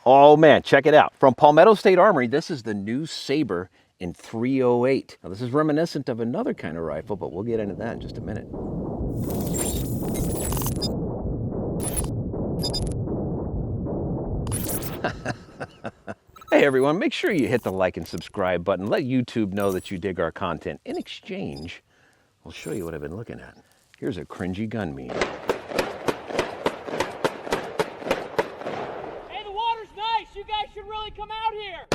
Oh man, check it out. From Palmetto State Armory, this is the new Sabre in .308. Now this is reminiscent of another kind of rifle, but we'll get into that in just a minute. Hey everyone, make sure you hit the like and subscribe button. Let YouTube know that you dig our content. In exchange, I'll show you what I've been looking at. Here's a cringy gun meme. Hey, the water's nice. You guys should really come out here.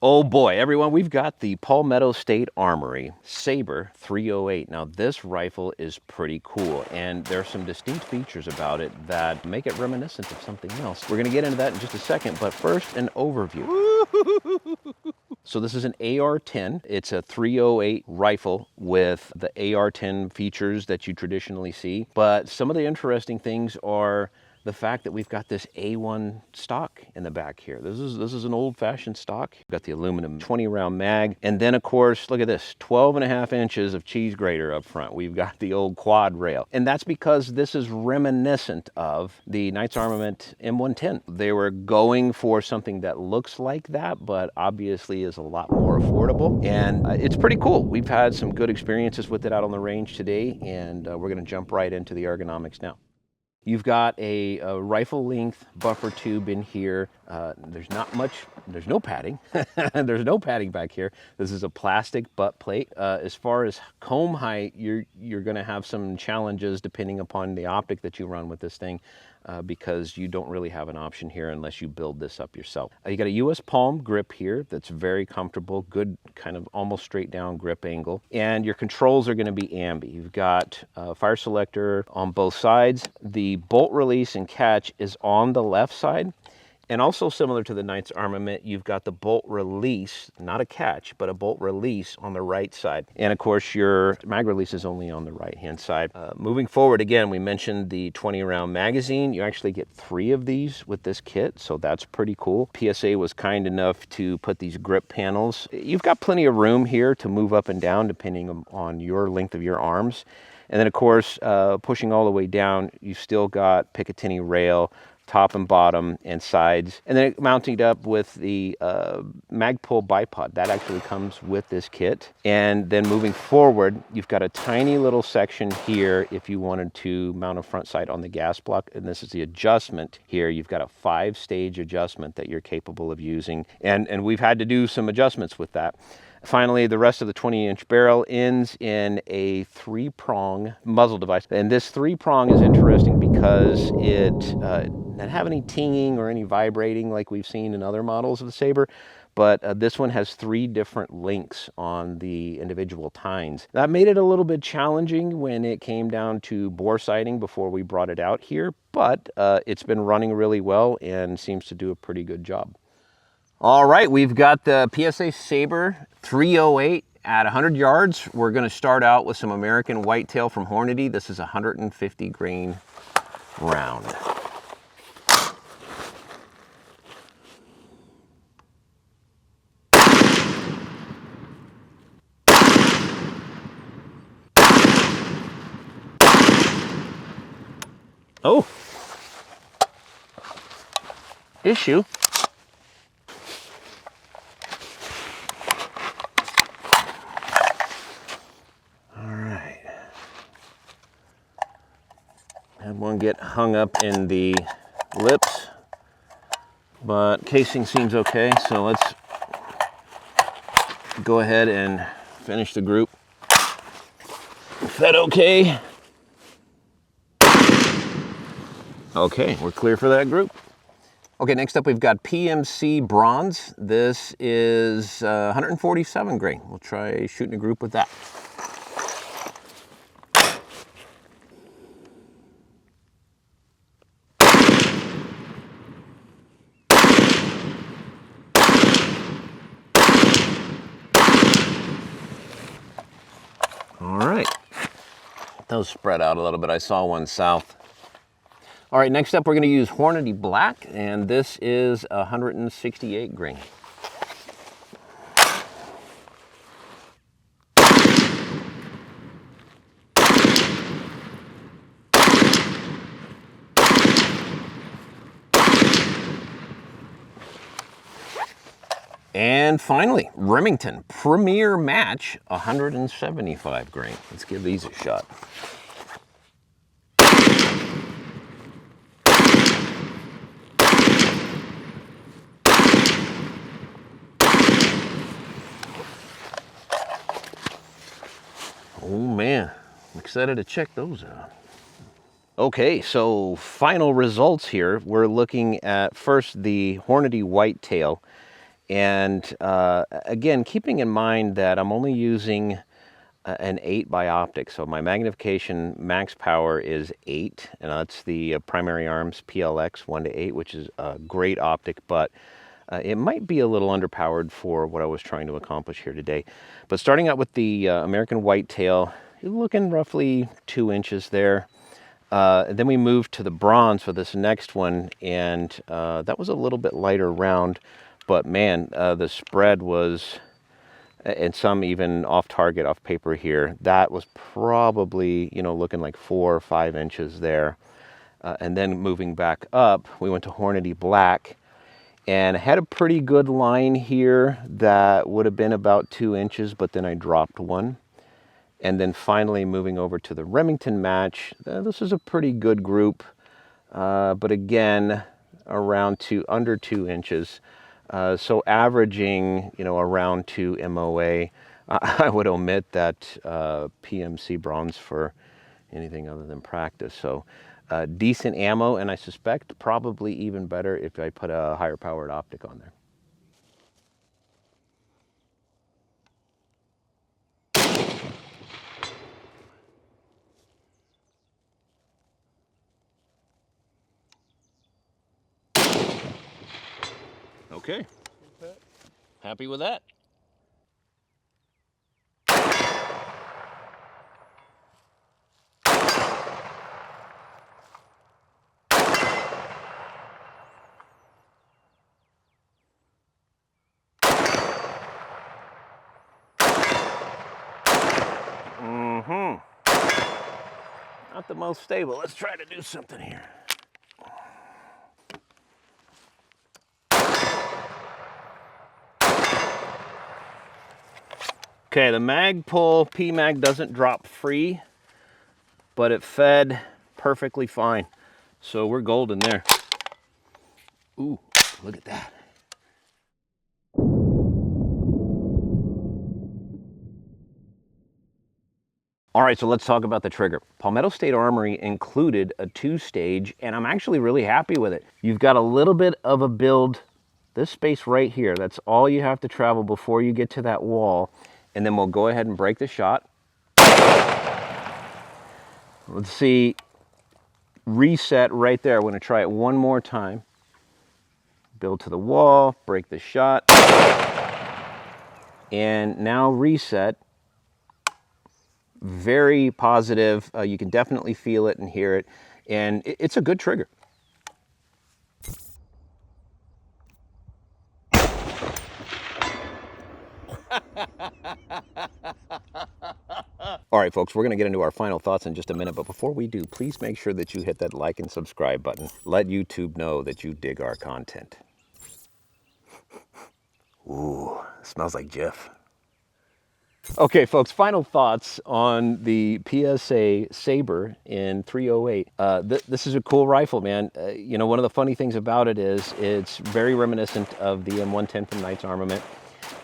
Oh boy, everyone, we've got the Palmetto State Armory Sabre 308. Now this rifle is pretty cool, and there are some distinct features about it that make it reminiscent of something else. We're gonna get into that in just a second, but first, an overview. So this is an AR-10. It's a 308 rifle with the AR-10 features that you traditionally see, but some of the interesting things are the fact that we've got this A1 stock in the back here. This is an old-fashioned stock. We've got the aluminum 20-round mag, and then of course, look at this, 12.5 inches of cheese grater up front. We've got the old quad rail, and that's because this is reminiscent of the Knight's Armament M110. They were going for something that looks like that, but obviously is a lot more affordable, and it's pretty cool. We've had some good experiences with it out on the range today, and we're gonna jump right into the ergonomics now. You've got a rifle length buffer tube in here. There's no padding. There's no padding back here. This is a plastic butt plate. As far as comb height, you're gonna have some challenges depending upon the optic that you run with this thing, because you don't really have an option here unless you build this up yourself. You got a US palm grip here that's very comfortable, good kind of almost straight down grip angle. And your controls are gonna be ambi. You've got a fire selector on both sides. The bolt release and catch is on the left side. And also similar to the Knight's Armament, you've got the bolt release, not a catch, but a bolt release on the right side. And of course, your mag release is only on the right-hand side. Moving forward, again, we mentioned the 20-round magazine. You actually get 3 of these with this kit, so that's pretty cool. PSA was kind enough to put these grip panels. You've got plenty of room here to move up and down depending on your length of your arms. And then of course, pushing all the way down, you've still got Picatinny rail, top and bottom and sides, and then mounting up with the Magpul bipod. That actually comes with this kit. And then moving forward, you've got a tiny little section here if you wanted to mount a front sight on the gas block, and this is the adjustment here. You've got a 5-stage adjustment that you're capable of using, and we've had to do some adjustments with that. Finally, the rest of the 20-inch barrel ends in a 3-prong muzzle device. And this 3-prong is interesting because it doesn't have any tinging or any vibrating like we've seen in other models of the Sabre, but this one has 3 different links on the individual tines. That made it a little bit challenging when it came down to bore sighting before we brought it out here, but it's been running really well and seems to do a pretty good job. All right, we've got the PSA Sabre 308 at 100 yards. We're gonna start out with some American whitetail from Hornady. This is a 150 grain round. Oh, issue. Had one get hung up in the lips, but casing seems okay, so let's go ahead and finish the group. Is that okay? Okay, we're clear for that group. Okay, next up we've got PMC Bronze. This is 147 grain. We'll try shooting a group with that. All right, those spread out a little bit. I saw one south. All right, next up we're going to use Hornady Black, and this is 168 grain. And finally, Remington Premier Match 175 grain. Let's give these a shot. Oh man, I'm excited to check those out. Okay, so final results here. We're looking at first the Hornady Whitetail. And again, keeping in mind that I'm only using an 8 by optic. So my magnification max power is 8, and that's the primary arms PLX 1:8, which is a great optic, but it might be a little underpowered for what I was trying to accomplish here today. But starting out with the American Whitetail, you're looking roughly 2 inches there. Then we moved to the bronze for this next one, and that was a little bit lighter round, but man, the spread was, and some even off target, off paper here, that was probably, you know, looking like 4 or 5 inches there. And then moving back up, we went to Hornady Black, and I had a pretty good line here that would have been about 2 inches, but then I dropped one. And then finally moving over to the Remington Match, this is a pretty good group, but again, around under 2 inches. So averaging, you know, around 2 MOA. I would omit that PMC bronze for anything other than practice. So decent ammo, and I suspect probably even better if I put a higher powered optic on there. Okay, happy with that. Not the most stable. Let's try to do something here. Okay, the Magpul PMAG doesn't drop free, but it fed perfectly fine. So we're golden there. Ooh, look at that. All right, so let's talk about the trigger. Palmetto State Armory included a 2-stage, and I'm actually really happy with it. You've got a little bit of a build, this space right here, that's all you have to travel before you get to that wall. And then we'll go ahead and break the shot. Let's see, reset right there. We're gonna try it one more time. Build to the wall, break the shot. And now reset. Very positive. You can definitely feel it and hear it. And it's a good trigger. All right, folks, we're going to get into our final thoughts in just a minute, but before we do, please make sure that you hit that like and subscribe button. Let YouTube know that you dig our content. Ooh, smells like Jif. Okay, folks, final thoughts on the PSA Sabre in 308. This is a cool rifle, man. You know, one of the funny things about it is it's very reminiscent of the M110 from Knight's Armament,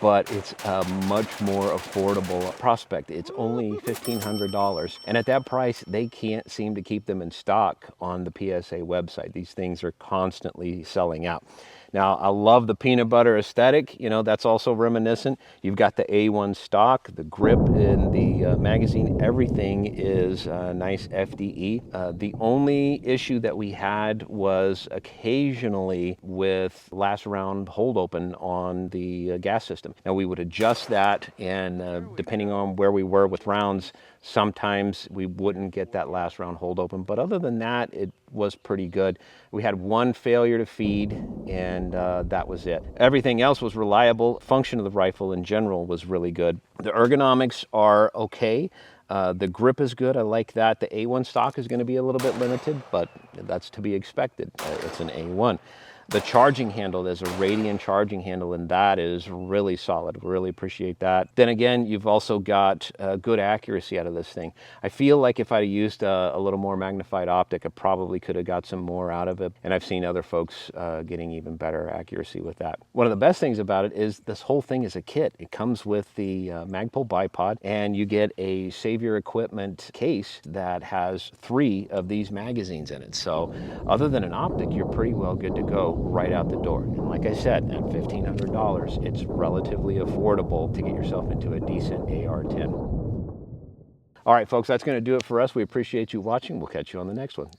but it's a much more affordable prospect. It's only $1,500. And at that price, they can't seem to keep them in stock on the PSA website. These things are constantly selling out. Now, I love the peanut butter aesthetic. You know, that's also reminiscent. You've got the A1 stock, the grip in the magazine. Everything is nice FDE. The only issue that we had was occasionally with last round hold open on the gas system. Now, we would adjust that, and depending on where we were with rounds, sometimes we wouldn't get that last round hold open. But other than that, it was pretty good. We had one failure to feed, and that was it. Everything else was reliable. Function of the rifle in general was really good. The ergonomics are okay. The grip is good. I like that. The A1 stock is going to be a little bit limited, but that's to be expected. It's an A1. The charging handle, there's a Radian charging handle, and that is really solid. Really appreciate that. Then again, you've also got good accuracy out of this thing. I feel like if I used a little more magnified optic, I probably could have got some more out of it. And I've seen other folks getting even better accuracy with that. One of the best things about it is this whole thing is a kit. It comes with the Magpul bipod, and you get a Savior equipment case that has 3 of these magazines in it. So other than an optic, you're pretty well good to go right out the door. And like I said, at $1,500, it's relatively affordable to get yourself into a decent AR-10. All right, folks, that's going to do it for us. We appreciate you watching. We'll catch you on the next one.